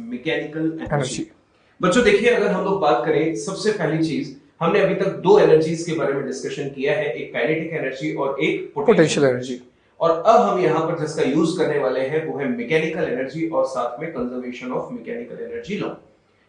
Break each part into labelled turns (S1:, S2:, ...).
S1: Mechanical energy. बच्चों देखिए, अगर हम लोग बात करें, सबसे पहली चीज हमने अभी तक दो एनर्जीज के बारे में डिस्कशन किया है, एक काइनेटिक एनर्जी और एक पोटेंशियल एनर्जी। और अब हम यहाँ पर जिसका यूज करने वाले हैं वो है मैकेनिकल एनर्जी और साथ में conservation of mechanical energy law.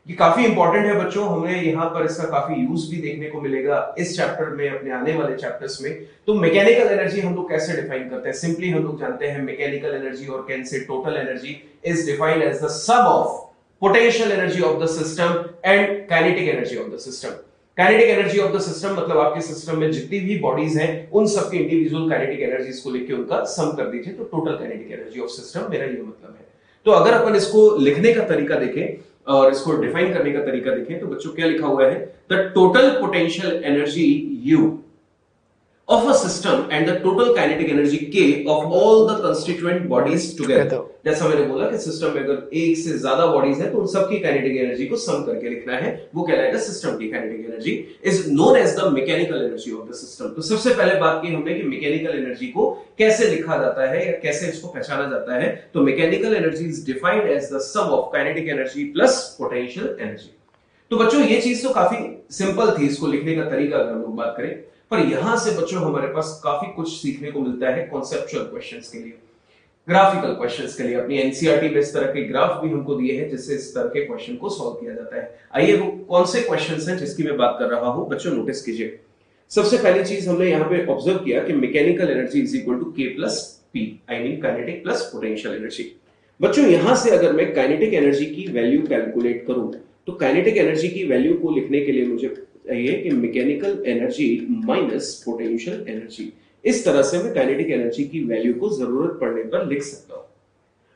S1: ये काफी इंपॉर्टेंट है बच्चों, हमें यहाँ पर इसका काफी यूज भी देखने को मिलेगा इस चैप्टर में, अपने आने वाले चैप्टर्स में। तो मैकेनिकल एनर्जी हम लोग कैसे डिफाइन करते हैं? सिंपली हम लोग जानते हैं मैकेनिकल एनर्जी और can say total energy is defined as the sum of potential energy of the system and kinetic energy of the system. Kinetic energy of the system मतलब आपके सिस्टम में जितनी भी बॉडीज हैं उन सबके इंडिविजुअल काइनेटिक एनर्जीज को लेके उनका सम कर दीजिए, तो total kinetic energy of system, मेरा ये मतलब है। तो अगर अपन इसको लिखने का तरीका देखें और इसको डिफाइन करने का तरीका देखें तो बच्चों क्या लिखा हुआ है? The total potential energy U of a system and the total kinetic energy K of all the constituent bodies together। जैसा मैंने बोला कि सिस्टम में अगर एक से ज्यादा बॉडीज है तो उन सबकी काइनेटिक एनर्जी को सम करके लिखना है, वो कहलाएगा सिस्टम की kinetic energy, is known as the mechanical energy of the system. तो सबसे पहले बात की हमने कि मैकेनिकल एनर्जी को कैसे लिखा जाता है या कैसे इसको पहचाना जाता है। तो mechanical energy is defined as the sum of kinetic energy plus potential energy. तो बच्चों ये चीज तो काफी सिंपल थी, इसको लिखने का तरीका अगर हम लोग बात करें, पर यहां से बच्चों हमारे पास काफी कुछ सीखने को मिलता है कॉन्सेप्चुअल क्वेश्चंस के लिए, ग्राफिकल क्वेश्चंस के लिए। अपनी एनसीईआरटी में इस तरह के ग्राफ भी हमको दिए हैं जिससे इस तरह के क्वेश्चन को सॉल्व किया जाता है। आइए वो कौन से क्वेश्चंस हैं जिसकी मैं बात कर रहा हूं बच्चों, नोटिस कीजिए। सबसे पहली चीज हमने यहां पे ऑब्जर्व किया कि mechanical energy is equal to K plus P, I mean kinetic plus potential energy. बच्चों यहां से अगर मैं काइनेटिक एनर्जी की वैल्यू कैलकुलेट करूं तो काइनेटिक एनर्जी की वैल्यू को लिखने के लिए मुझे चाहिए कि mechanical energy minus potential energy, इस तरह से मैं काइनेटिक एनर्जी की वैल्यू को जरूरत पड़ने पर लिख सकता हूं।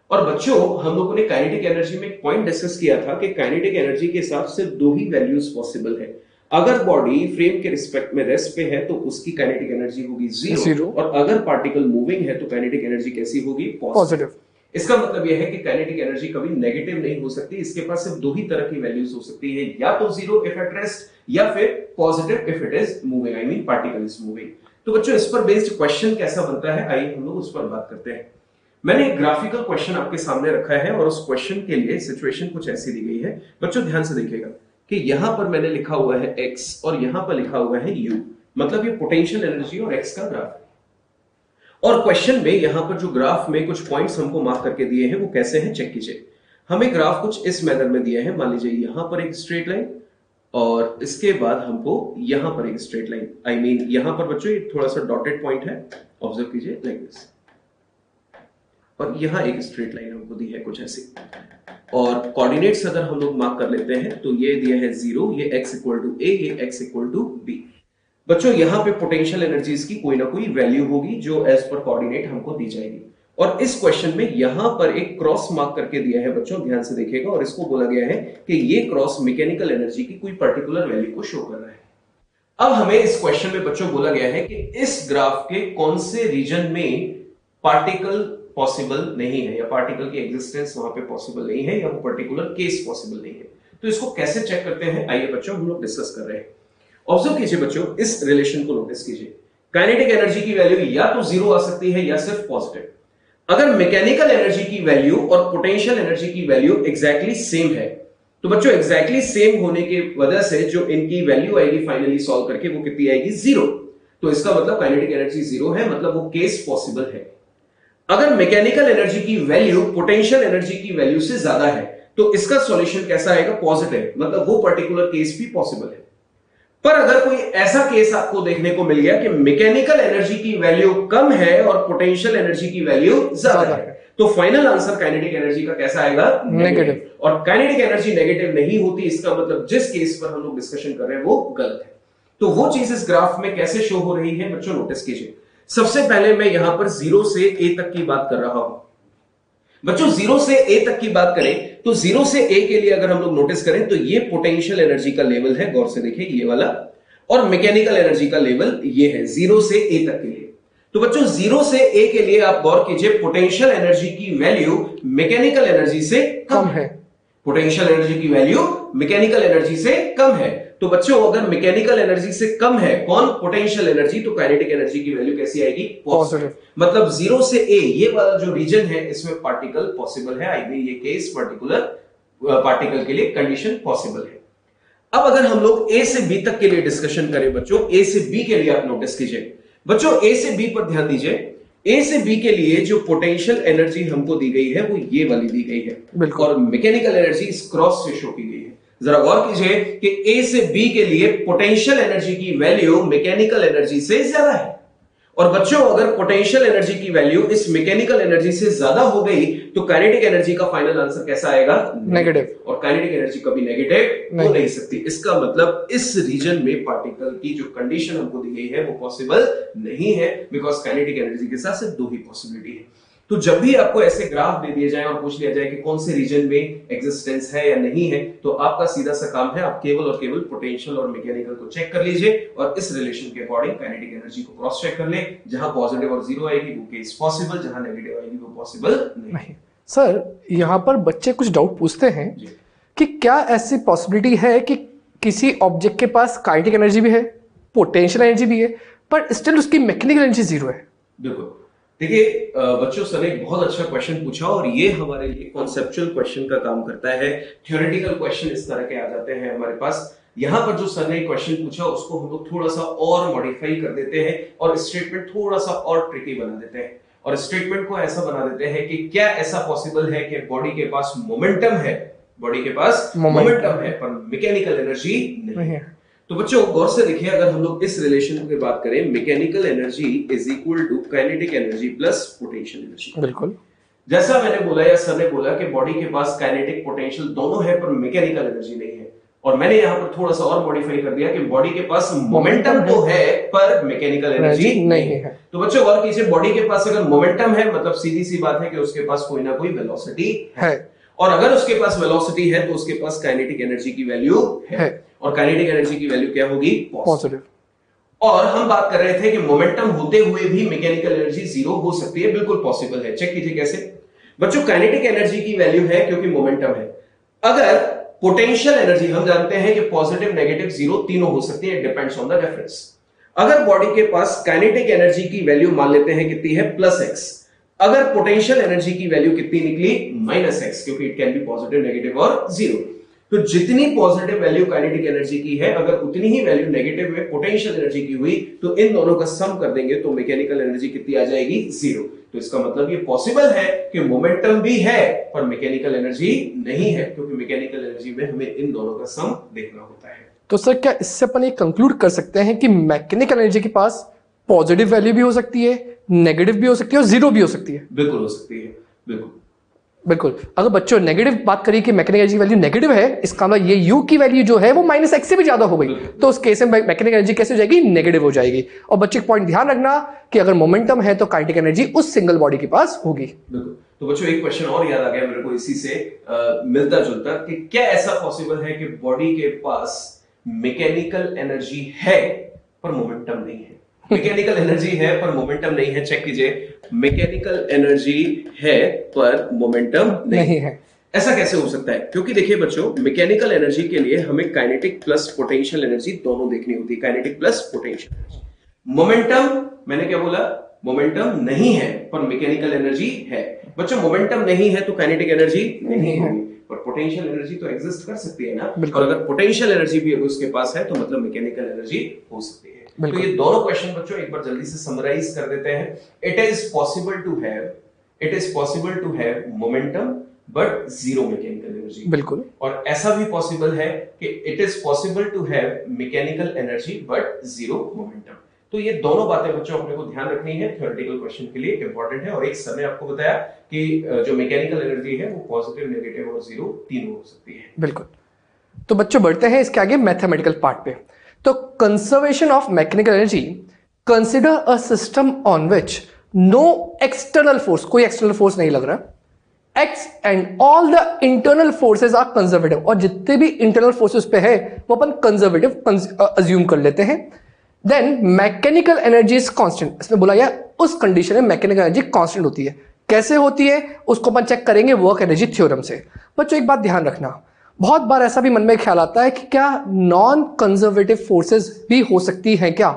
S1: और बच्चों हम लोगों ने काइनेटिक एनर्जी में एक पॉइंट डिस्कस किया था कि काइनेटिक एनर्जी के हिसाब से दो ही वैल्यूज पॉसिबल है। अगर बॉडी फ्रेम के रिस्पेक्ट में रेस्ट पे है तो उसकी काइनेटिक एनर्जी होगी जीरो, और अगर पार्टिकल मूविंग है तो काइनेटिक एनर्जी कैसी होगी? पॉजिटिव। इसका मतलब यह है कि काइनेटिक एनर्जी कभी नेगेटिव नहीं हो सकती, इसके पास सिर्फ दो ही तरह की वैल्यूज हो सकती है, या तो जीरो इफ एट रेस्ट या फिर positive if it is moving, I mean particle is moving. तो बच्चों इस पर बेस्ड क्वेश्चन कैसा बनता है, आइए हम लोग उस पर बात करते हैं। मैंने एक ग्राफिकल क्वेश्चन आपके सामने रखा है और उस क्वेश्चन के लिए सिचुएशन कुछ ऐसी दी गई है। बच्चों ध्यान से देखिएगा कि यहां पर मैंने लिखा हुआ है x और यहां पर लिखा हुआ है u, मतलब ये पोटेंशियल एनर्जी और x का ग्राफ है। और क्वेश्चन में यहां पर जो ग्राफ में कुछ पॉइंट्स हमको मार्क करके दिए हैं वो कैसे हैं चेक कीजिए। हमें ग्राफ कुछ इस मैनर में दिया है, मान लीजिए यहां पर एक स्ट्रेट लाइन और इसके बाद हमको यहां पर एक स्ट्रेट लाइन, आई मीन यहां पर बच्चों ये थोड़ा सा डॉटेड पॉइंट है, ऑब्जर्व कीजिए लाइक दिस, और यहां एक स्ट्रेट लाइन हमको दी है कुछ ऐसी। और कोऑर्डिनेट्स अगर हम लोग मार्क कर लेते हैं तो ये दिया है 0, ये x इक्वल टू a, ये x इक्वल टू b। बच्चों यहां पे पोटेंशियल एनर्जीज की कोई ना कोई वैल्यू होगी जो एज पर कोऑर्डिनेट हमको दी जाएगी। और इस क्वेश्चन में यहां पर एक क्रॉस मार्क करके दिया है बच्चों, ध्यान से देखिएगा, और इसको बोला गया है कि ये क्रॉस मैकेनिकल एनर्जी की कोई पर्टिकुलर वैल्यू को शो कर रहा है। अब हमें इस क्वेश्चन में बच्चों बोला गया है कि इस ग्राफ के कौन से रीजन में पार्टिकल पॉसिबल नहीं है, या पार्टिकल की एग्जिस्टेंस वहां पे पॉसिबल नहीं है, या वो पर्टिकुलर केस पॉसिबल नहीं है। तो इसको कैसे चेक करते हैं, आइए बच्चों हम लोग डिस्कस कर रहे हैं। ऑब्जर्व कीजिए बच्चों, इस रिलेशन को नोटिस कीजिए। काइनेटिक एनर्जी की वैल्यू या तो जीरो आ सकती है या सिर्फ पॉजिटिव। अगर मैकेनिकल एनर्जी की वैल्यू और पोटेंशियल एनर्जी की वैल्यू एग्जैक्टली सेम है तो बच्चों एग्जैक्टली सेम होने की वजह से जो इनकी वैल्यू आएगी फाइनली सॉल्व करके वो कितनी आएगी? जीरो। तो इसका मतलब काइनेटिक एनर्जी जीरो है, मतलब वो केस पॉसिबल है। अगर मैकेनिकल एनर्जी की वैल्यू पोटेंशियल एनर्जी की वैल्यू से ज्यादा है तो इसका सॉल्यूशन कैसा आएगा? पॉजिटिव, मतलब वो पर्टिकुलर केस भी पॉसिबल है। पर अगर कोई ऐसा केस आपको देखने को मिल गया कि मैकेनिकल एनर्जी की वैल्यू कम है और पोटेंशियल एनर्जी की वैल्यू ज्यादा है, तो फाइनल आंसर काइनेटिक एनर्जी का कैसा आएगा? नेगेटिव। और काइनेटिक एनर्जी नेगेटिव नहीं होती, इसका मतलब जिस केस पर हम लोग डिस्कशन कर रहे हैं वो गलत है। तो वो चीज इस ग्राफ में कैसे शो हो रही है बच्चों, नोटिस कीजिए। सबसे पहले मैं यहां पर 0 से a तक की बात कर रहा हूं। बच्चों 0 से a तक की बात करें तो 0 से a के लिए अगर हम लोग नोटिस करें तो ये पोटेंशियल एनर्जी का लेवल है, गौर से देखिए ये वाला, और मैकेनिकल एनर्जी का लेवल ये है 0 से a तक के लिए। तो बच्चों 0 से a के लिए आप गौर कीजिए, पोटेंशियल एनर्जी की वैल्यू मैकेनिकल एनर्जी से कम है। पोटेंशियल एनर्जी की वैल्यू मैकेनिकल एनर्जी से कम है। तो बच्चों अगर मैकेनिकल एनर्जी से कम है कौन? पोटेंशियल एनर्जी, तो काइनेटिक एनर्जी की वैल्यू कैसी आएगी? पॉजिटिव। मतलब 0 से a ये वाला जो रीजन है इसमें पार्टिकल पॉसिबल है, आई मीन ये केस पर्टिकुलर पार्टिकल के लिए कंडीशन पॉसिबल है। अब अगर हम लोग ए से बी तक के लिए डिस्कशन करें बच्चों, ए से बी के लिए आप नोटिस कीजिए बच्चों, ए से बी पर ध्यान दीजिए। ए से बी के लिए जो पोटेंशियल एनर्जी हमको दी गई है वो ये वाली दी गई है और मैकेनिकल एनर्जी इस क्रॉस से शो की गई है। जरा गौर कीजिए कि ए से बी के लिए पोटेंशियल एनर्जी की वैल्यू मैकेनिकल एनर्जी से ज्यादा है। और बच्चों अगर पोटेंशियल एनर्जी की वैल्यू इस मैकेनिकल एनर्जी से ज्यादा हो गई तो काइनेटिक एनर्जी का फाइनल आंसर कैसा आएगा? नेगेटिव। और काइनेटिक एनर्जी कभी नेगेटिव हो नहीं सकती। इसका मतलब इस रीजन में पार्टिकल की जो कंडीशन हमको दी गई है वो पॉसिबल नहीं है, बिकॉज काइनेटिक एनर्जी के साथ सिर्फ दो ही पॉसिबिलिटी है। तो जब भी आपको ऐसे ग्राफ दे दिए जाए और पूछ लिया जाए कि कौन से रीजन में एग्जिस्टेंस है या नहीं है, तो आपका सीधा सा काम है, आप केवल और केवल पोटेंशियल और मैकेनिकल को चेक कर लीजिए और इस रिलेशन के अकॉर्डिंग काइनेटिक एनर्जी को क्रॉस चेक कर ले। जहां पॉजिटिव और जीरो आएगी वो केस पॉसिबल, जहां नेगेटिव आएगी वो पॉसिबल नहीं।
S2: सर यहाँ पर बच्चे कुछ डाउट पूछते हैं कि क्या ऐसी पॉसिबिलिटी है कि किसी ऑब्जेक्ट के पास काइनेटिक एनर्जी भी है, पोटेंशियल एनर्जी भी है, पर स्टिल उसकी मैकेनिकल एनर्जी जीरो है?
S1: बिल्कुल। देखिए बच्चों, सर ने एक बहुत अच्छा क्वेश्चन पूछा और ये हमारे लिए कॉन्सेप्चुअल क्वेश्चन का काम करता है। थ्योरेटिकल क्वेश्चन इस तरह के आ जाते हैं हमारे पास। यहाँ पर जो सर ने क्वेश्चन पूछा उसको हम लोग थोड़ा सा और मॉडिफाई कर देते हैं और स्टेटमेंट थोड़ा सा और ट्रिकी बना देते हैं और स्टेटमेंट को ऐसा बना देते हैं कि क्या ऐसा पॉसिबल है कि बॉडी के पास मोमेंटम है, बॉडी के पास मोमेंटम है पर मैकेनिकल एनर्जी नहीं है। तो बच्चों गौर से देखिए, अगर हम लोग इस रिलेशन की बात करें, mechanical energy is equal to kinetic energy plus potential energy.
S2: बिल्कुल
S1: जैसा मैंने बोला या सर ने बोला कि बॉडी के पास काइनेटिक पोटेंशियल दोनों है पर मैकेनिकल एनर्जी नहीं है, और मैंने यहां पर थोड़ा सा और मॉडिफाई कर दिया कि बॉडी के पास मोमेंटम तो है पर मैकेनिकल एनर्जी नहीं है। तो बच्चों गौर कीजिए, बॉडी के पास अगर मोमेंटम है मतलब सीधी सी बात है कि उसके पास कोई ना कोई वेलोसिटी है, और अगर उसके पास वेलोसिटी है तो उसके पास काइनेटिक एनर्जी की वैल्यू है और काइनेटिक एनर्जी की वैल्यू क्या होगी? पॉजिटिव। और हम बात कर रहे थे कि मोमेंटम होते हुए भी मैकेनिकल एनर्जी जीरो हो सकती है। बिल्कुल पॉसिबल है। चेक कीजिए कैसे बच्चों। काइनेटिक एनर्जी की वैल्यू है क्योंकि मोमेंटम है। अगर पोटेंशियल एनर्जी हम जानते हैं कि पॉजिटिव, नेगेटिव, जीरो तीनों हो सकती है, डिपेंड्स ऑन द रेफरेंस। अगर बॉडी के पास काइनेटिक एनर्जी की वैल्यू मान लेते हैं कितनी है? +x। अगर पोटेंशियल एनर्जी की वैल्यू कितनी निकली? -x, क्योंकि it can be positive, negative और जीरो। तो जितनी पॉजिटिव वैल्यू काइनेटिक एनर्जी की है, अगर उतनी ही वैल्यू नेगेटिव में पोटेंशियल एनर्जी की हुई तो इन दोनों का सम कर देंगे तो मैकेनिकल एनर्जी कितनी आ जाएगी? जीरो। तो इसका मतलब ये पॉसिबल है कि मोमेंटम भी है पर मैकेनिकल एनर्जी नहीं है, क्योंकि मैकेनिकल एनर्जी में हमें इन दोनों का सम देखना होता है।
S2: तो सर क्या इससे अपन ये कंक्लूड कर सकते हैं कि मैकेनिकल एनर्जी के पास पॉजिटिव वैल्यू भी हो सकती है, नेगेटिव भी हो सकती है और जीरो भी हो सकती है?
S1: बिल्कुल हो सकती है। बिल्कुल
S2: बिल्कुल। अगर बच्चों नेगेटिव बात करिए कि मैकेनिकल एनर्जी वैल्यू नेगेटिव है, इसका मतलब ये यू की वैल्यू जो है वो -x से भी ज्यादा हो गई, तो उस केस में मैकेनिकल एनर्जी कैसे हो जाएगी? नेगेटिव हो जाएगी। और बच्चे एक पॉइंट ध्यान रखना कि अगर मोमेंटम है तो काइनेटिक एनर्जी उस सिंगल बॉडी के पास होगी।
S1: बिल्कुल। तो बच्चों एक क्वेश्चन और याद आ गया मेरे को इसी से मिलता जुलता, कि क्या ऐसा पॉसिबल है कि बॉडी के पास मैकेनिकल एनर्जी है पर मोमेंटम नहीं है? मैकेनिकल एनर्जी है पर मोमेंटम नहीं है। चेक कीजिए, मैकेनिकल एनर्जी है पर मोमेंटम नहीं है। ऐसा कैसे हो सकता है? क्योंकि देखिए बच्चों, मैकेनिकल एनर्जी के लिए हमें काइनेटिक प्लस पोटेंशियल एनर्जी दोनों देखनी होती है। Kinetic plus potential. मोमेंटम, मैंने क्या बोला? मोमेंटम नहीं है पर मैकेनिकल एनर्जी है। बच्चों मोमेंटम नहीं है तो काइनेटिक एनर्जी नहीं होगी, पर पोटेंशियल एनर्जी तो एग्जिस्ट कर सकती है ना। और अगर पोटेंशियल एनर्जी भी अगर उसके पास है तो मतलब मैकेनिकल एनर्जी हो सकती है। तो ये दोनों क्वेश्चन बच्चों एक बार जल्दी से समराइज कर देते हैं। It is possible to have momentum but zero mechanical energy.
S2: बिल्कुल।
S1: और ऐसा भी पॉसिबल है कि it is possible to have mechanical energy but zero momentum. तो ये दोनों बातें बच्चों अपने को ध्यान रखनी है, थ्योरेटिकल क्वेश्चन के लिए इंपॉर्टेंट है। और एक सर ने आपको बताया कि जो मैकेनिकल एनर्जी है वो पॉजिटिव, नेगेटिव और जीरो तीनों हो सकती है।
S2: बिल्कुल। तो बच्चों बढ़ते हैं इसके आगे मैथमेटिकल पार्ट पे। तो conservation of mechanical energy, consider a system on which no external force, कोई एक्सटर्नल फोर्स नहीं लग रहा, x and all the internal forces are conservative, और जितने भी इंटरनल फोर्सेस पे है वो अपन कंजर्वेटिव अज्यूम कर लेते हैं। Then mechanical energy is constant. इसमें बोला गया उस कंडीशन में मैकेनिकल एनर्जी कांस्टेंट होती है। कैसे होती है उसको अपन चेक करेंगे वर्क एनर्जी थ्योरम से। बच्चों एक बात ध्यान रखना, बहुत बार ऐसा भी मन में ख्याल आता है कि क्या नॉन कंजर्वेटिव फोर्सेस भी हो सकती हैं क्या?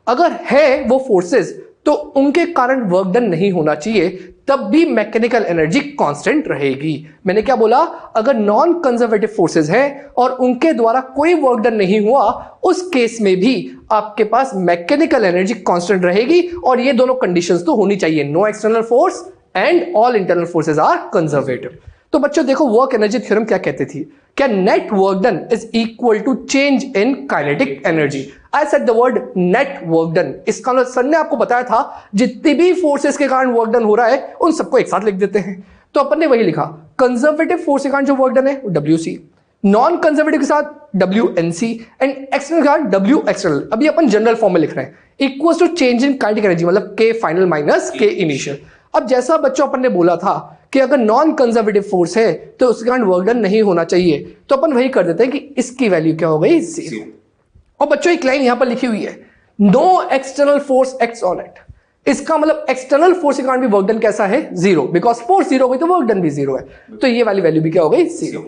S2: अगर है वो फोर्सेस तो उनके कारण वर्क डन नहीं होना चाहिए, तब भी मैकेनिकल एनर्जी कांस्टेंट रहेगी। मैंने क्या बोला, अगर नॉन कंजर्वेटिव फोर्सेस हैं और उनके द्वारा कोई वर्क डन नहीं हुआ, उस केस में भी आपके पास मैकेनिकल एनर्जी कांस्टेंट रहेगी। और ये दोनों कंडीशंस तो होनी चाहिए, no external force and all internal forces are conservative. तो बच्चों देखो, वर्क एनर्जी थ्योरम क्या कहती थी, क्या net work done is equal to change in kinetic energy. I said the word net work done. इसका मतलब सर ने आपको बताया था जितनी भी फोर्सेस के कारण वर्क डन हो रहा है उन सबको एक साथ लिख देते हैं। तो अपन ने वही लिखा, कंजर्वेटिव फोर्स के कारण जो वर्क डन है वो WC, नॉन कंजर्वेटिव के साथ WNC एंड एक्सटर्नल के कारण W एक्सटर्नल। अभी अपन जनरल फॉर्म में लिख रहे हैं, equals to change in kinetic energy, मतलब K final minus K initial. अब जैसा बच्चों अपन ने बोला था कि अगर नॉन कंजर्वेटिव फोर्स है तो उसके कारण वर्क डन नहीं होना चाहिए, तो अपन वही कर देते हैं कि इसकी वैल्यू क्या हो गई, 0। और बच्चों एक लाइन यहां पर लिखी हुई है, no external force acts on it. इसका मतलब एक्सटर्नल फोर्स के कारण भी वर्क डन कैसा है, 0, बिकॉज फोर्स 0 हो गई तो वर्क डन भी 0 है। तो ये वाली वैल्यू भी क्या हो गई, 0।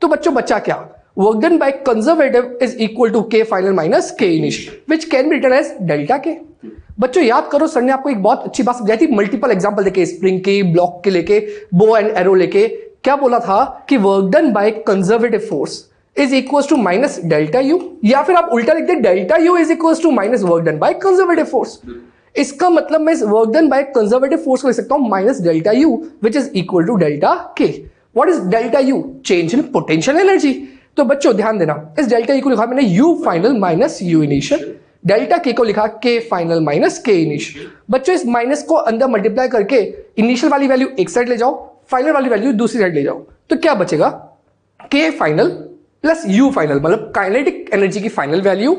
S2: तो बच्चों बचा क्या, work done by conservative is equal to K final minus K initial, which can be written as delta K। बच्चों याद करो, सर ने आपको एक बहुत अच्छी बात समझाई थी, मल्टीपल एग्जांपल देके, स्प्रिंग के, ब्लॉक के लेके, बो एंड एरो लेके। क्या बोला था कि work done by conservative force is equal to minus delta U, या फिर आप उल्टा लिख दे, delta U is equal to minus work done by conservative force. इसका मतलब मैं इस work done by conservative force को लिख सकता हूं minus delta U, which is equal to delta K। What is delta U, change in potential energy. तो बच्चों ध्यान देना, इस डेल्टा यू को लिखा मैंने U final minus U initial, delta K को लिखा K final minus K initial. बच्चों इस माइनस को अंदर मल्टीप्लाई करके इनिशियल वाली वैल्यू एक साइड ले जाओ, फाइनल वाली वैल्यू दूसरी साइड ले जाओ, तो क्या बचेगा, K final plus U final, मतलब काइनेटिक एनर्जी की फाइनल वैल्यू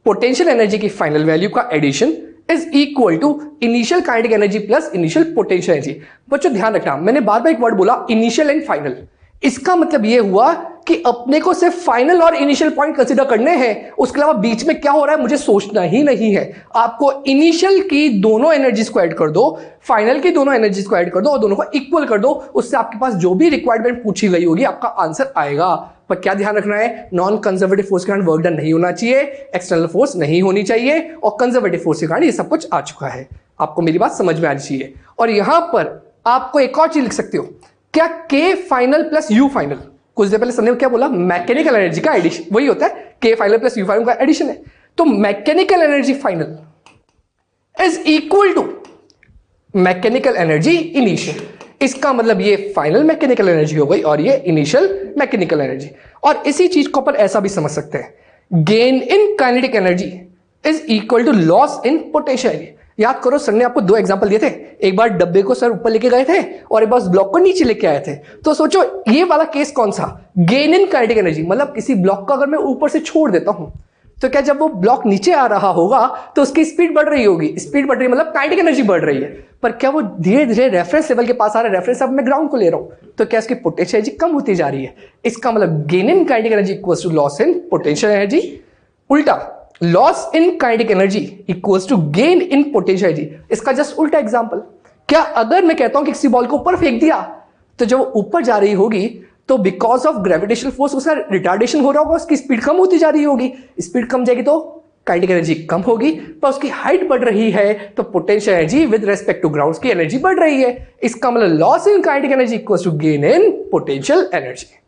S2: पोटेंशियल एनर्जी की फाइनल वैल्यू का addition is equal to initial kinetic energy plus initial potential energy. बच्चों ध्यान रखना, मैंने बार बार एक वर्ड बोला, इनिशियल एंड फाइनल। इसका मतलब यह हुआ कि अपने को सिर्फ फाइनल और इनिशियल पॉइंट कंसीडर करने हैं, उसके अलावा बीच में क्या हो रहा है मुझे सोचना ही नहीं है। आपको इनिशियल की दोनों एनर्जीज को ऐड कर दो, फाइनल की दोनों एनर्जीज को ऐड कर दो और दोनों को इक्वल कर दो, उससे आपके पास जो भी रिक्वायरमेंट पूछी गई होगी आपका आंसर आएगा। पर क्या ध्यान रखना है, नॉन कंजर्वेटिव फोर्स के कारण वर्क डन नहीं होना चाहिए, एक्सटर्नल फोर्स नहीं होनी चाहिए, और कंजर्वेटिव फोर्स के कारण ये सब कुछ आ चुका है। आपको मेरी बात समझ में आनी चाहिए। और यहां पर आपको एक और चीज लिख सकते हो, क्या K final plus U final, कुछ देर पहले सबने क्या बोला, मैकेनिकल एनर्जी का एडिशन, वही होता है K final plus U final का एडिशन है। तो mechanical energy final is equal to mechanical energy initial. इसका मतलब ये फाइनल मैकेनिकल एनर्जी हो गई और ये इनिशियल मैकेनिकल एनर्जी। और इसी चीज को अपन ऐसा भी समझ सकते हैं, gain in kinetic energy is equal to loss in potential energy. याद करो, सर ने आपको दो एग्जांपल दिए थे, एक बार डब्बे को सर ऊपर लेके गए थे और एक बार ब्लॉक को नीचे लेके आए थे। तो सोचो ये वाला केस कौन सा, गेन इन काइनेटिक एनर्जी, मतलब किसी ब्लॉक को अगर मैं ऊपर से छोड़ देता हूं तो क्या जब वो ब्लॉक नीचे आ रहा होगा तो उसकी स्पीड बढ़ रही होगी, स्पीड बढ़ रही है मतलब काइनेटिक एनर्जी बढ़ रही है, पर क्या वो धीरे धीरे रेफरेंस लेवल के पास आ रहा है, रेफरेंस अब मैं ग्राउंड को ले रहा हूं तो क्या इसकी पोटेंशियल एनर्जी कम होती जा रही है। इसका मतलब gain in kinetic energy equals to loss in potential energy, उल्टा loss in kinetic energy equals to gain in potential energy. इसका जस्ट उल्टा एग्जांपल, क्या अगर मैं कहता हूं कि किसी बॉल को ऊपर फेंक दिया तो जब वो ऊपर जा रही होगी तो बिकॉज ऑफ ग्रेविटेशनल फोर्स उसका रिटार्डेशन हो रहा होगा, उसकी स्पीड कम होती जा रही होगी, स्पीड कम जाएगी तो काइनेटिक एनर्जी कम होगी, पर उसकी हाइट बढ़ रही है तो potential energy with respect to ground की एनर्जी बढ़ रही है। इसका मतलब loss in kinetic energy equals to gain in potential energy.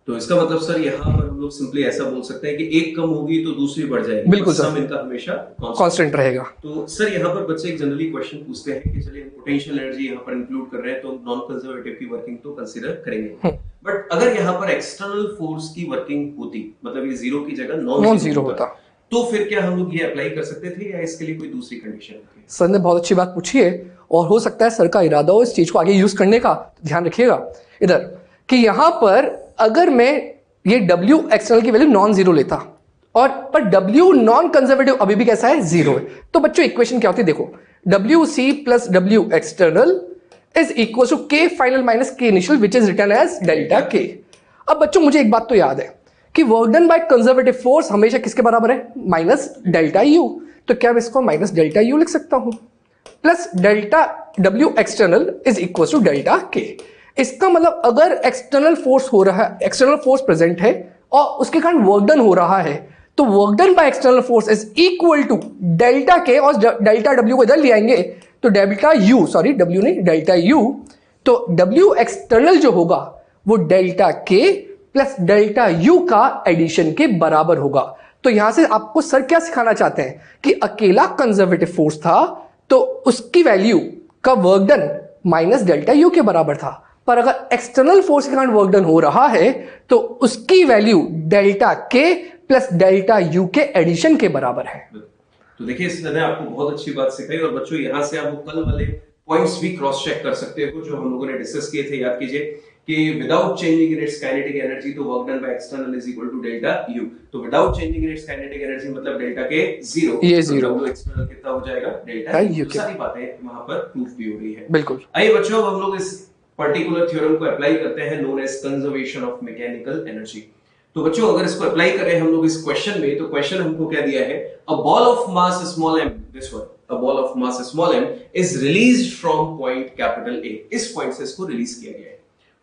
S1: तो इसका मतलब सर यहाँ पर हम लोग सिंपली ऐसा बोल सकते हैं कि एक कम होगी तो दूसरी बढ़ जाएगी,
S2: बिल्कुल सर,
S1: इनका हमेशा
S2: कांस्टेंट रहेगा।
S1: तो सर यहाँ पर बच्चे एक जनरली क्वेश्चन पूछते हैं कि चलिए पोटेंशियल एनर्जी यहाँ पर इंक्लूड कर रहे हैं तो नॉन कंजर्वेटिव की वर्किंग तो कंसीडर करेंगे, बट अगर यहाँ पर एक्सटर्नल फोर्स की वर्किंग होती, मतलब ये जीरो की जगह नॉन जीरो होता, तो फिर क्या हम लोग ये अप्लाई कर सकते थे या इसके लिए कोई दूसरी कंडीशन होती?
S2: सर ने बहुत अच्छी बात पूछी है और हो सकता है सर का इरादा हो इस चीज को आगे यूज करने का। ध्यान रखिएगा इधर कि यहां पर अगर मैं ये W एक्सटर्नल की वैल्यू नॉन जीरो लेता और पर W नॉन कंजर्वेटिव अभी भी कैसा है, जीरो है, तो बच्चों इक्वेशन क्या होती है देखो, WC plus W external is equal to K final minus K initial which is written as delta K। अब बच्चों मुझे एक बात तो याद है कि work done by conservative force हमेशा किसके बराबर है, माइनस डेल्टा U। तो क्या मैं इसको माइनस डेल्टा U लिख सकता हूं plus delta W external is equal to delta K। इसका मतलब अगर एक्सटर्नल फोर्स हो रहा है, एक्सटर्नल फोर्स प्रेजेंट है और उसके कारण वर्क डन हो रहा है तो work done by external force is equal to delta K और डेल्टा W को इधर ले आएंगे तो डेल्टा यू, सॉरी डब्ल्यू नहीं, डेल्टा यू, तो डब्ल्यू एक्सटर्नल जो होगा वो delta K plus delta U का एडिशन के बराबर होगा। तो यहां से आपको सर क्या सिखाना चाहते हैं कि अकेला कंजर्वेटिव फोर्स था तो उसकी वैल्यू का work done minus delta you के बराबर था, पर अगर एक्सटर्नल फोर्स के कारण वर्क डन हो रहा है तो उसकी value delta K plus delta you के एडिशन के बराबर है।
S1: तो देखिए इस तरह आपको बहुत अच्छी बात सिखाई, और बच्चों यहां से आप कल वाले पॉइंट्स भी क्रॉस चेक कर सकते हो जो हम लोगों ने डिस्कस किए थे। याद कीजिए कि without changing in its kinetic energy तो work done by external is equal to delta U. तो without changing in its kinetic energy मतलब डेल्टा के जीरो,
S2: ये जीरो,
S1: तो एक्सटर्नल कितना हो जाएगा डेल्टा यू। सारी बातें वहां पर प्रूफ भी हो रही है।
S2: बिल्कुल।
S1: आइए बच्चों हम लोग इस पर्टिकुलर थ्योरम को अप्लाई करते हैं, known as conservation of mechanical energy. तो बच्चों अगर इसको अप्लाई करें हम लोग इस क्वेश्चन में, तो क्वेश्चन हमको क्या दिया है, a ball of mass small m, this one, a ball of mass small m is released from point capital A। इस पॉइंट से इसको रिलीज किया गया है।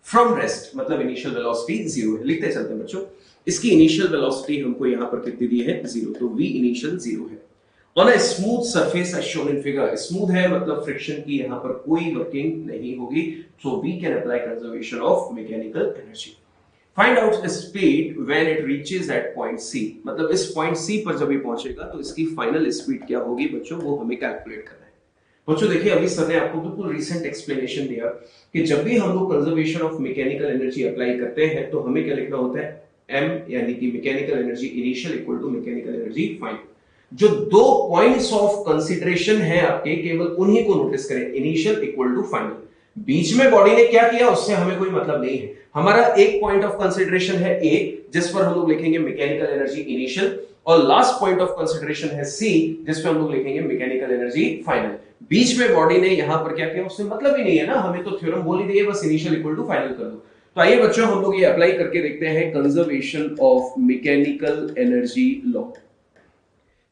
S1: From rest मतलब इनिशियल वेलोसिटी 0 है। लिखते चलते हैं बच्चों, इसकी इनिशियल वेलोसिटी हमको यहां पर कितनी दी है, 0, तो v इनिशियल 0 है। On a smooth surface as shown in figure, smooth है मतलब फ्रिक्शन की यहां पर कोई वर्किंग नहीं होगी, so we can apply conservation of mechanical energy। Find out the speed when it reaches at point C, मतलब इस पॉइंट C पर जब ये पहुंचेगा तो इसकी फाइनल स्पीड क्या होगी बच्चों, वो हमें कैलकुलेट करना है। बच्चों देखिए अभी सर ने आपको बिल्कुल रिसेंट एक्सप्लेनेशन दिया कि जब भी हम लोग conservation of mechanical energy apply करते हैं तो हमें क्या लिखना होता है, m यानी कि mechanical energy initial equal to mechanical energy final. जो दो पॉइंट्स ऑफ कंसीडरेशन है आपके, केवल उन्हीं को नोटिस करें, इनिशियल इक्वल टू फाइनल। बीच में बॉडी ने क्या किया उससे हमें कोई मतलब नहीं है। हमारा एक पॉइंट ऑफ कंसीडरेशन है A, जिस पर हम लोग लिखेंगे मैकेनिकल एनर्जी इनिशियल, और लास्ट पॉइंट ऑफ कंसीडरेशन है C, जिस पर हम लोग लिखेंगे मैकेनिकल एनर्जी फाइनल। बीच में बॉडी ने यहां पर क्या किया उससे मतलब ही नहीं है ना, हमें तो थ्योरम बोल ही दिए, बस इनिशियल इक्वल टू फाइनल कर दो। तो आइए बच्चों हम लोग ये अप्लाई करके देखते हैं conservation of mechanical energy law.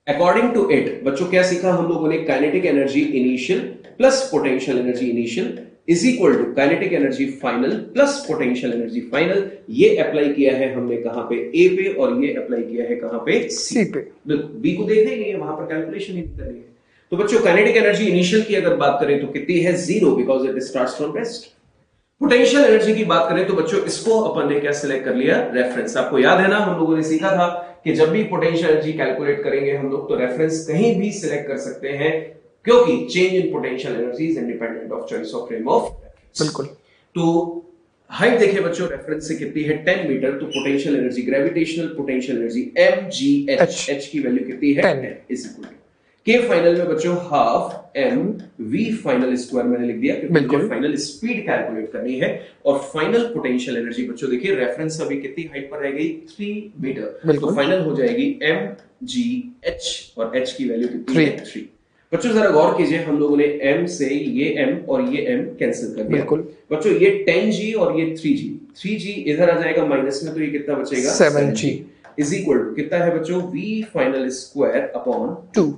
S1: According to it बच्चों क्या सीखा हम लोगों ने, kinetic energy initial plus potential energy initial is equal to kinetic energy final plus potential energy final. ये अप्लाई किया है हमने कहां पे, ए पे, और ये अप्लाई किया है कहां पे, सी पे। बी को देखना ही नहीं है, वहां पर कैलकुलेशन ही करनी है। तो बच्चों काइनेटिक एनर्जी इनिशियल की अगर बात करें तो कितनी है, 0, because it starts from rest. Potential energy की बात करें तो बच्चों इसको अपन ने क्या सिलेक्ट कर लिया, रेफरेंस। आपको याद है ना हम लोगों ने सीखा था कि जब भी पोटेंशियल एनर्जी कैलकुलेट करेंगे हम लोग तो रेफरेंस कहीं भी सिलेक्ट कर सकते हैं, क्योंकि change in potential energy is independent of choice of frame of reference. बिल्कुल। तो हाइट देखिए बच्चों रेफरेंस से कितनी है, 10 मीटर, तो potential energy, gravitational potential energy mgh, h की वैल्यू कितनी है, 10 इज इक्वल टू के फाइनल में बच्चों half m v final square मैंने लिख दिया क्योंकि मुझे फाइनल स्पीड कैलकुलेट करनी है। और फाइनल पोटेंशियल एनर्जी बच्चों देखिए रेफरेंस अभी कितनी हाइट पर रह गई, 3 मीटर, तो फाइनल हो जाएगी mgh, और h की वैल्यू कितनी है, 3। बच्चों जरा गौर कीजिए, हम लोगों ने m से ये m और ये m कैंसिल कर दिया। बच्चों ये 10g और ये 3g इधर आ जाएगा माइनस में, तो ये कितना बचेगा, 7g इज इक्वल टू कितना है बच्चों, v फाइनल स्क्वायर अपॉन 2।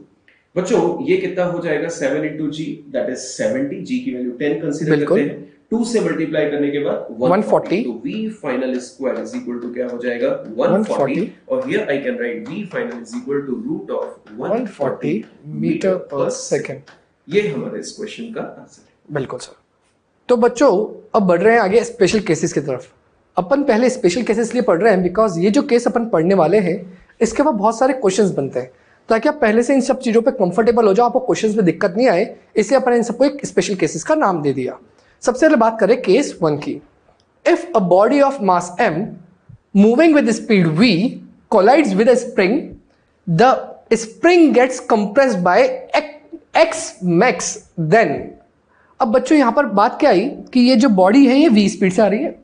S1: बच्चों ये कितना हो जाएगा, 7 into g, that is 70, g की वैल्यू 10 कंसीडर करते हैं, 2 से मल्टीप्लाई करने के बाद 140, तो v final square is equal to क्या हो जाएगा, 140, और here I can write v final is equal to root of 140 metre per second. ये हमारे इस क्वेश्चन का आंसर है।
S2: बिल्कुल सर। तो बच्चों अब बढ़ रहे हैं आगे स्पेशल केसेस की तरफ। अपन पहले स्पेशल केसेस लिए पढ़ रहे हैं बिकॉज ये जो केस अपन पढ़ने वाले हैं इसके बाद बहुत सारे क्वेश्चंस बनते हैं, ताकि आप पहले से इन सब चीज़ों पे कंफर्टेबल हो जाओ, आपको क्वेश्चंस में दिक्कत नहीं आए, इसलिए अपन इन सबको एक स्पेशल केसेस का नाम दे दिया। सबसे पहले बात करें केस 1 की। If a body of mass m moving with speed v collides with a spring, the spring gets compressed by x max, then. अब बच्चों यहां पर बात क्या आई कि ये जो बॉडी है ये v स्पीड से आ रही है,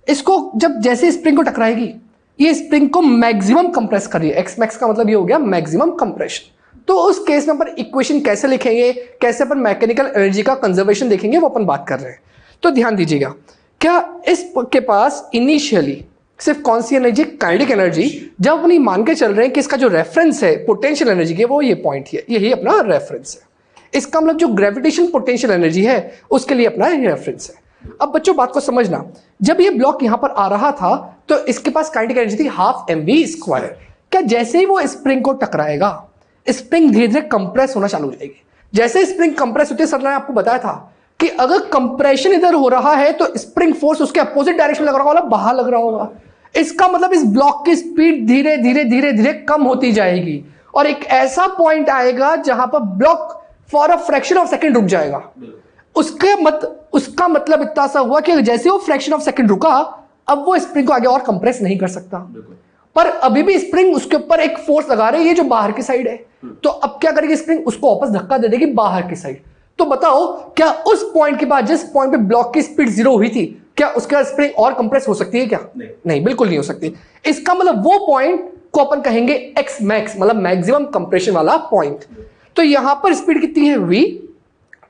S2: इसको जब जैसे स्प्रिंग को टकराएगी ये स्प्रिंग को मैक्सिमम कंप्रेस कर रही है, एक्स मैक्स का मतलब ये हो गया मैक्सिमम कंप्रेशन। तो उस केस में अपन इक्वेशन कैसे लिखेंगे, कैसे अपन मैकेनिकल एनर्जी का कंजर्वेशन देखेंगे, वो अपन बात कर रहे हैं। तो ध्यान दीजिएगा, क्या इसके पास इनिशियली सिर्फ कौन सी एनर्जी, काइनेटिक एनर्जी, जब अपन मान के चल रहे हैं कि इसका जो रेफरेंस है पोटेंशियल एनर्जी के वो ये पॉइंट है, यही अपना रेफरेंस है। इसका मतलब जो ग्रेविटेशन पोटेंशियल एनर्जी है उसके लिए अपना रेफरेंस है। अब बच्चों बात को समझना, जब ये ब्लॉक यहां पर आ रहा था तो इसके पास काइनेटिक एनर्जी थी हाफ mv स्क्वायर। क्या जैसे ही वो स्प्रिंग को टकराएगा स्प्रिंग धीरे धीरे कंप्रेस होना चालू हो जाएगी, जैसे स्प्रिंग कंप्रेस होती है, सर ने आपको बताया था कि अगर कंप्रेशन इधर हो रहा है तो स्प्रिंग फोर्स उसके अपोजिट डायरेक्शन लग रहा होगा, बाहर लग रहा होगा। इसका मतलब इस ब्लॉक की स्पीड धीरे धीरे धीरे धीरे कम होती जाएगी और एक ऐसा पॉइंट आएगा जहां पर block for a fraction of second रुक जाएगा। उसका मतलब इतना सा हुआ कि जैसे वो फ्रैक्शन ऑफ सेकंड रुका, अब वो स्प्रिंग को आगे और कंप्रेस नहीं कर सकता, पर अभी भी स्प्रिंग उसके ऊपर एक फोर्स लगा रही है जो बाहर की साइड है। तो अब क्या करेगी स्प्रिंग, उसको वापस धक्का दे देगी बाहर की साइड। तो बताओ क्या उस पॉइंट के बाद, जिस पॉइंट पे ब्लॉक की स्पीड 0 हुई थी, क्या उसके बाद स्प्रिंग और कंप्रेस हो सकती है क्या? नहीं, बिल्कुल नहीं हो सकती। इसका मतलब वो पॉइंट को अपन कहेंगे एक्स मैक्स, मतलब मैक्सिमम कंप्रेशन वाला पॉइंट। तो यहां पर स्पीड कितनी है? v।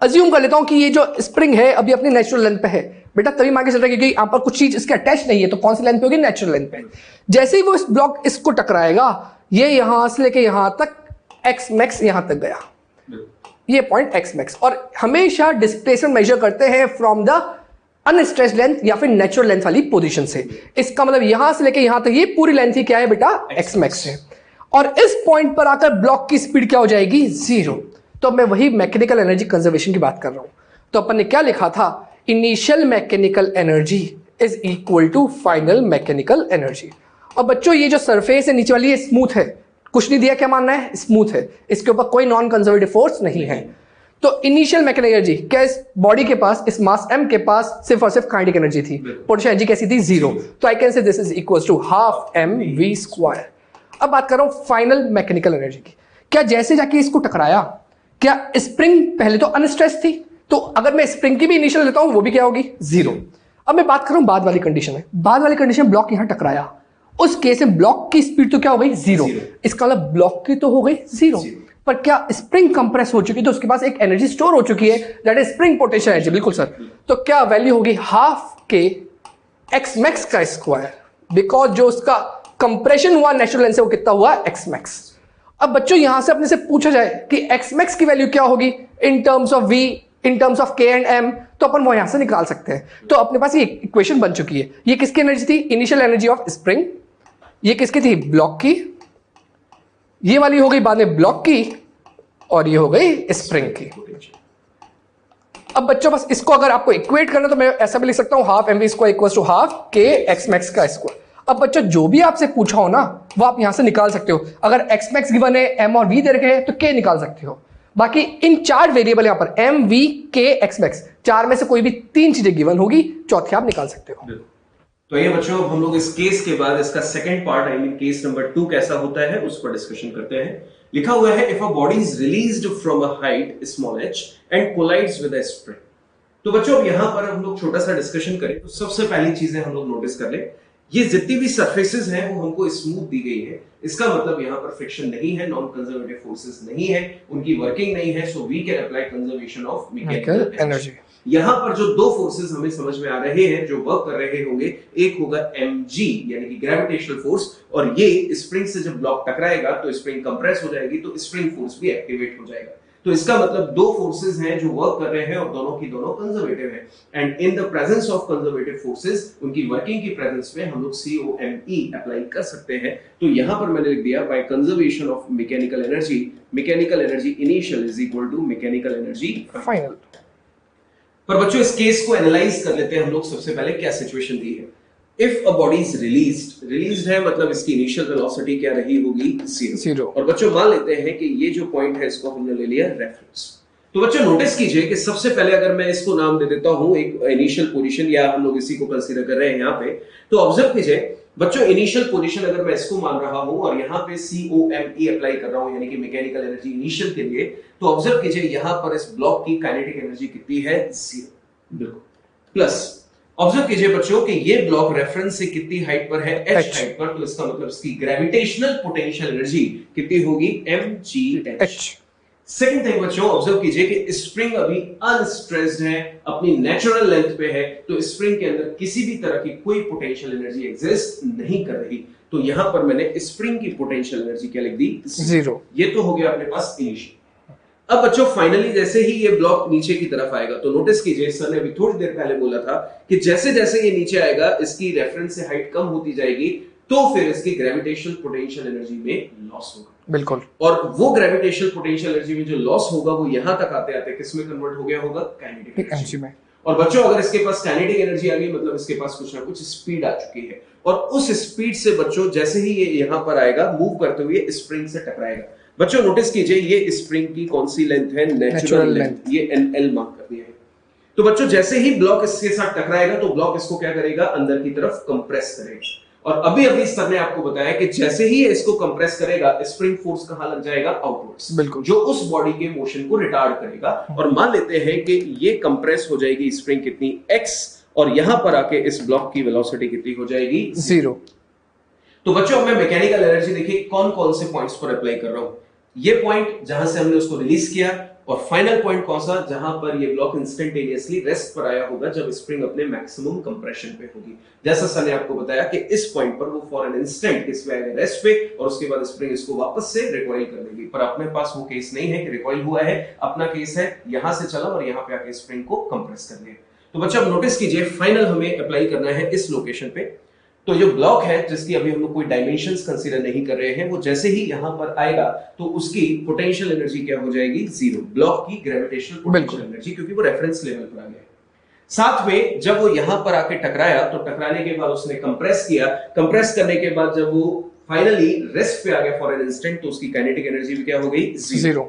S2: अज्यूम कर लेता हूं कि ये जो स्प्रिंग है अभी अपनी नेचुरल लेंथ पे है। बेटा तभी मान के चल रहा है कि यहां पर कुछ चीज इसके अटैच नहीं है, तो कौन सी लेंथ पे होगी? नेचुरल लेंथ पे। जैसे ही वो इस ब्लॉक इसको टकराएगा, ये यहां से लेके यहां तक एक्स मैक्स यहां तक गया, ये पॉइंट एक्स मैक्स। और हमेशा डिस्प्लेसमेंट मेजर करते हैं फ्रॉम द अनस्ट्रेच्ड लेंथ या फिर नेचुरल लेंथ वाली पोजीशन से। इसका मतलब यहां से लेके यहां तक ये पूरी लेंथ ही क्या है बेटा? एक्स मैक्स है। और इस पॉइंट पर आकर ब्लॉक की स्पीड क्या हो जाएगी? 0। तो मैं वही मैकेनिकल एनर्जी कंजर्वेशन की बात कर रहा हूं। तो अपन ने क्या लिखा था? Initial mechanical energy is equal to final mechanical energy. और बच्चों ये जो सरफेस है नीचे वाली, ये स्मूथ है, कुछ नहीं दिया, क्या मानना है? स्मूथ है, इसके ऊपर कोई नॉन कंजर्वेटिव फोर्स नहीं है। तो इनिशियल मैकेनिकल एनर्जी क्या, इस बॉडी के पास, इस मास m के पास सिर्फ और सिर्फ काइनेटिक एनर्जी थी, पोटेंशियल एनर्जी कैसी थी? 0। तो I can say this is equal to half mv²। अब बात कर रहा हूं फाइनल मैकेनिकल एनर्जी की। क्या जैसे जाके इसको टकराया, क्या स्प्रिंग पहले तो अनस्ट्रेच थी, तो अगर मैं स्प्रिंग की भी इनिशियल लेता हूं वो भी क्या होगी? 0। अब मैं बात कर रहा हूं बाद वाली कंडीशन में। बाद वाली कंडीशन ब्लॉक यहां टकराया, उस केस में ब्लॉक की स्पीड तो क्या हो गई? 0। इसका मतलब ब्लॉक की तो हो गई 0, पर क्या स्प्रिंग कंप्रेस हो चुकी है, तो उसके पास एक एनर्जी स्टोर हो चुकी है, that is spring potential energy. बिल्कुल सर। तो क्या वैल्यू होगी? हाफ के एक्स मैक्स का स्क्वायर, बिकॉज जो उसका कंप्रेशन हुआ नेचुरल लेंथ से वो कितना हुआ? X max. अब बच्चों यहां से अपने से पूछा जाए कि एक्स मैक्स की वैल्यू क्या होगी in terms of v, in terms of k and m, तो अपन वो यहां से निकाल सकते हैं। तो अपने पास ये इक्वेशन बन चुकी है। ये किसकी एनर्जी थी? Initial energy of spring. ये किसकी थी? ब्लॉक की। ये वाली हो गई बाद में ब्लॉक की, और ये हो गई स्प्रिंग की। अब बच्चों बस इसको अगर आपको इक्वेट करना तो मैं ऐसा भी लिख सकता हूं, half mv² equals to half k x max का स्क्वायर। अब बच्चों जो भी आपसे पूछा हो ना वो आप यहां से निकाल सकते हो। अगर एक्स मैक्स गिवन है, m और v दे रखे हैं, तो k निकाल सकते हो। बाकी इन 4 वेरिएबल यहां पर m, v, k, x max, 4 में से कोई भी 3 चीजें गिवन होगी, चौथी आप निकाल सकते हो।
S1: तो ये बच्चों अब हम लोग इस केस के बाद इसका second part, I mean case number 2 कैसा होता है उस पर डिस्कशन करते हैं। लिखा हुआ है, if a body is released from a height small h and collides with a spring. तो बच्चों अब यहां पर हम लोग छोटा सा डिस्कशन करें तो सबसे पहली चीजें हम लोग नोटिस कर ले, ये जितनी भी सरफेसेस हैं वो हमको स्मूथ दी गई है। इसका मतलब यहाँ पर फ्रिक्शन नहीं है, नॉन कंजर्वेटिव फोर्सेस नहीं है, उनकी वर्किंग नहीं है, so we can apply conservation of mechanical energy. यहाँ पर जो 2 फोर्सेस हमें समझ में आ रहे हैं जो वर्क कर रहे होंगे, एक होगा mg यानी कि ग्रेविटेशनल फोर्स, और ये स्प्रिंग से जब ब्लॉक टकराएगा तो स्प्रिंग कंप्रेस हो जाएगी, तो स्प्रिंग फोर्स भी एक्टिवेट हो जाएगा। तो इसका मतलब 2 फोर्सेस हैं जो वर्क कर रहे हैं और दोनों की दोनों कंजर्वेटिव हैं। And in the presence of conservative forces, उनकी वर्किंग की प्रेजेंस में हम लोग COME अप्लाई कर सकते हैं। तो यहां पर मैंने लिख दिया, by conservation of mechanical energy initial is equal to mechanical energy final. पर बच्चों इस केस को एनालाइज कर लेते हैं हम लोग। सबसे पहले क्या सिचुएशन दी है? If a body is released है, मतलब इसकी इनिशियल वेलोसिटी क्या रही होगी? 0। और बच्चों मान लेते हैं कि ये जो पॉइंट है इसको हमने ले लिया रेफरेंस। तो बच्चों नोटिस कीजिए कि सबसे पहले अगर मैं इसको नाम दे देता हूं एक इनिशियल पोजीशन, या हम लोग इसी को कंसीडर कर रहे हैं यहाँ पे, तो ऑब्जर्व कीजिए बच्चों इनिशियल पोजीशन अगर मैं इसको मान रहा हूं और यहाँ पे COME अप्लाई कर रहा हूं यानी कि मैकेनिकल एनर्जी इनिशियल के लिए, तो ऑब्जर्व कीजिए यहाँ पर इस ब्लॉक की काइनेटिक एनर्जी कितनी है? 0। बिल्कुल। प्लस ऑब्जर्व कीजिए बच्चों कि ये ब्लॉक रेफरेंस से कितनी हाइट पर है? h हाइट पर, तो इसका मतलब इसकी ग्रेविटेशनल पोटेंशियल एनर्जी कितनी होगी? mgh। सेकंड थिंग बच्चों ऑब्जर्व कीजिए कि स्प्रिंग अभी अनस्ट्रेस्ड है, अपनी नेचुरल लेंथ पे है, तो स्प्रिंग के अंदर किसी भी तरह की कोई पोटेंशियल एनर्जी एग्जिस्ट नहीं कर रही। तो यहां पर मैंने स्प्रिंग की पोटेंशियल एनर्जी क्या लिख दी? 0। ये तो हो गया अपने पास इनिशियल। अब बच्चों फाइनली जैसे ही ये ब्लॉक नीचे की तरफ आएगा, तो नोटिस कीजिए सर ने अभी थोड़ी देर पहले बोला था कि जैसे जैसे ये नीचे आएगा इसकी रेफरेंस से हाइट कम होती जाएगी, तो फिर इसकी ग्रेविटेशनल पोटेंशियल एनर्जी में लॉस होगा।
S2: बिल्कुल।
S1: और वो ग्रेविटेशनल पोटेंशियल एनर्जी में जो लॉस होगा वो यहां तक आते आते किसमें कन्वर्ट हो गया होगा? काइनेटिक एनर्जी में। और बच्चों अगर इसके पास काइनेटिक एनर्जी आ गई मतलब इसके पास कुछ ना कुछ स्पीड आ चुकी है, और उस स्पीड से बच्चों जैसे ही ये यहां पर आएगा मूव करते हुए स्प्रिंग से टकराएगा। बच्चों नोटिस कीजिए ये स्प्रिंग की कौन सी लेंथ है? नेचुरल लेंथ, ये NL मार्क कर दिया है। तो बच्चों जैसे ही ब्लॉक इसके साथ टकराएगा तो ब्लॉक इसको क्या करेगा? अंदर की तरफ कंप्रेस करेगा। और अभी सर ने आपको बताया कि जैसे ही इसको कंप्रेस करेगा स्प्रिंग फोर्स कहां लग जाएगा? आउटवर्ड्स,
S2: बिल्कुल,
S1: जो उस बॉडी के मोशन को रिटार्ड करेगा। और मान लेते हैं कि ये कंप्रेस हो जाएगी स्प्रिंग कितनी? x, और यहां पर आके इस ब्लॉक की वेलोसिटी कितनी हो जाएगी? 0। तो बच्चों मैं मैकेनिकल एनर्जी देखिए कौन कौन से पॉइंट्स पर अप्लाई कर रहा हूं। ये पॉइंट जहां से हमने उसको रिलीज किया, और फाइनल पॉइंट कौन सा? जहां पर ये ब्लॉक इंस्टेंटेनियसली रेस्ट पर आया होगा जब स्प्रिंग अपने मैक्सिमम कंप्रेशन पे होगी। जैसा सर ने आपको बताया कि इस पॉइंट पर वो फॉर एन इंस्टेंट किस पे आएगा? रेस्ट पे, और उसके बाद स्प्रिंग इसको वापस से रिकॉइल कर देगी। पर अपने पास वो केस नहीं है कि रिकॉइल हुआ है, अपना केस है यहां से चला और यहां पे आके स्प्रिंग को कंप्रेस कर दिया। तो बच्चों अब नोटिस कीजिए फाइनल हमें अप्लाई करना है इस लोकेशन पे। तो जो ब्लॉक है जिसकी अभी हम लोग कोई डायमेंशंस कंसीडर नहीं कर रहे हैं, वो जैसे ही यहां पर आएगा तो उसकी पोटेंशियल एनर्जी क्या हो जाएगी? 0। ब्लॉक की ग्रेविटेशनल पोटेंशियल एनर्जी, क्योंकि वो रेफरेंस लेवल पर आ गया। साथ में जब वो यहां पर आके टकराया तो टकराने के बाद उसने कंप्रेस किया, कंप्रेस करने के बाद जब वो फाइनली रेस्ट पे आ गया फॉर एन इंस्टेंट तो उसकी काइनेटिक एनर्जी भी क्या हो गई? 0।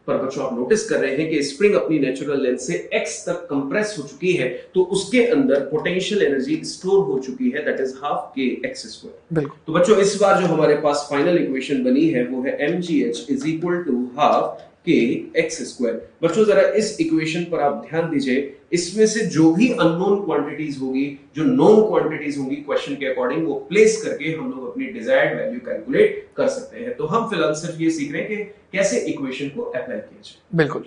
S1: पर बच्चों आप नोटिस कर रहे हैं कि स्प्रिंग अपनी नेचुरल लेंथ से x तक कंप्रेस हो चुकी है, तो उसके अंदर पोटेंशियल एनर्जी स्टोर हो चुकी है, that is half k x square. तो बच्चों इस बार जो हमारे पास फाइनल इक्वेशन बनी है वो है mgh is equal to half k x square. बच्चों जरा इस इक्वेशन पर आप ध्यान दीजिए, इसमें से जो भी अननोन क्वांटिटीज होगी, जो नोन क्वांटिटीज होंगी क्वेश्चन के अकॉर्डिंग, वो प्लेस करके हम लोग अपनी डिजायर्ड वैल्यू कैलकुलेट कर सकते हैं। तो हम फिलहाल सिर्फ ये सीख रहे हैं कि कैसे इक्वेशन को अप्लाई किया जाए।
S2: बिल्कुल।